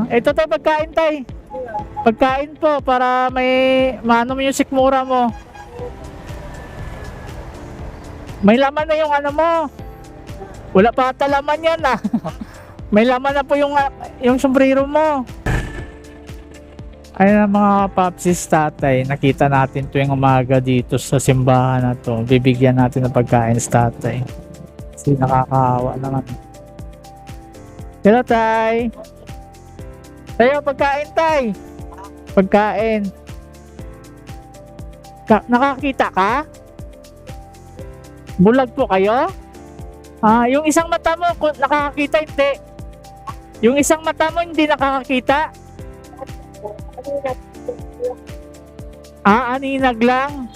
Ito tayo pagkain tay. Pagkain po para may maano mo yung sikmura mo. May laman na yung ano mo. Wala pa ata laman yan ah. May laman na po yung sombrero mo. Ayun ang mga papsis tatay. Nakita natin tuwing umaga dito sa simbahan na to. Bibigyan natin ng pagkain sa tatay. Kasi nakakaawa naman. Hello tay. Tayo pagkain tay. Pagkain. Nakakita ka? Bulag po kayo? Yung isang mata mo nakakakita hindi. Yung isang mata mo hindi nakakakita. Aninag lang.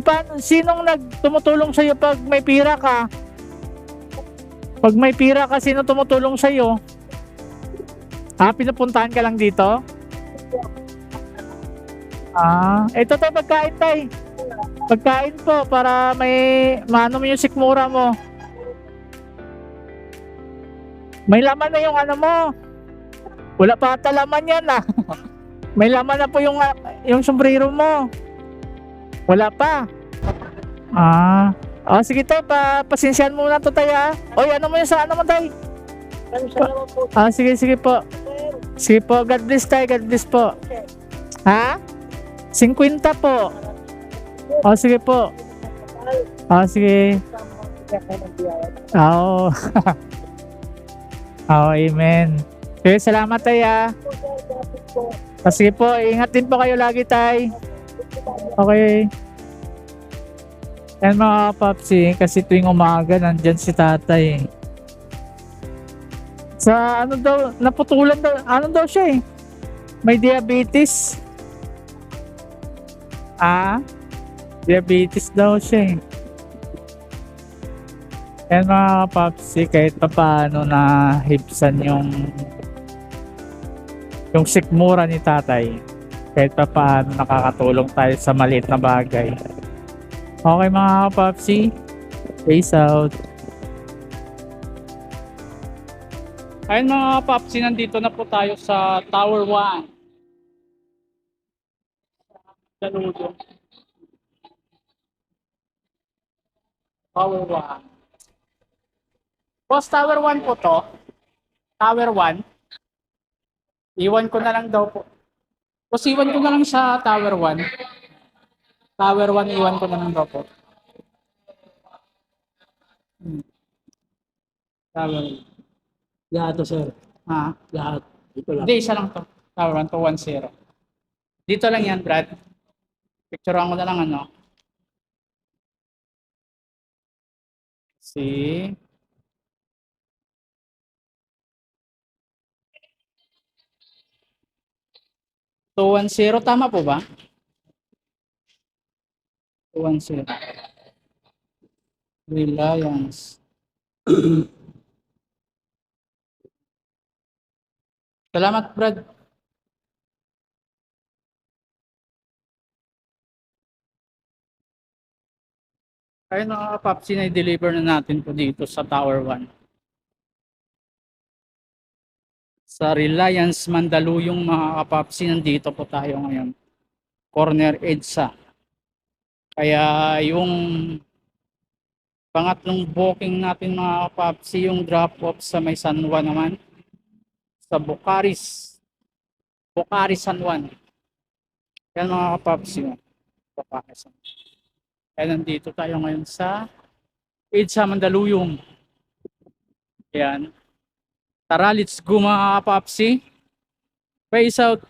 Paano, sinong tumutulong sa'yo pag may pira ka? Pag may pira ka, sino tumutulong sa'yo? Pinupuntahan ka lang dito? Ito tayo pagkain tay. Pagkain po para may maano mo yung sikmura mo. May laman na yung ano mo. Wala pa ata laman yan ah. May laman na po yung sombrero mo. Wala pa. Sige tayo, pasensyahan muna to tayo ah. Oy, ano mo yung sa ano mo tay? Sige po. Sige po, God bless tayo, God bless po. 50 po. Sige po. Sige. Amen. Okay, salamat tayo. Sige po, ingat din po kayo lagi tay. Okay. Yan mga papsi, kasi tuwing umaga nandyan si tatay. Sa ano daw, naputulan daw, ano daw siya may diabetes. Diabetes daw siya Yan mga papsi, kahit pa paano na hipsan yung sikmura ni tatay. Kahit pa paano nakakatulong tayo sa maliit na bagay. Okay mga papsi, peace out. Ayun mga papsi, nandito na po tayo sa Tower 1. Daludo. Tower 1. Boss, Tower 1 po to. Tower 1. Iwan ko na lang daw po. Boss, iwan ko na lang sa Tower 1. Tower 1, iwan ko na lang daw po. Tower 1. Lahat to, sir. Lahat. Dito lang. Hindi, isa lang to. Tower 1 to 10. Dito lang yan, Brad. Picturean ko na lang ano. See? To 10, tama po ba? 210. Reliance. Salamat, Brad. Ayun mga papsi, na i-deliver na natin po dito sa Tower 1. Sa Reliance Mandaluyong mga kapapsi, nandito po tayo ngayon. Corner EDSA. Kaya yung pangatlong booking natin mga kapapsi, yung drop-off sa may San Juan naman. Sa Bukaris San Juan. Yan mga kapapsi. Bukaris San Juan. Kaya nandito tayo ngayon sa EDSA Mandaluyong. Yan. Tara, let's go mga kapapsi. Peace out.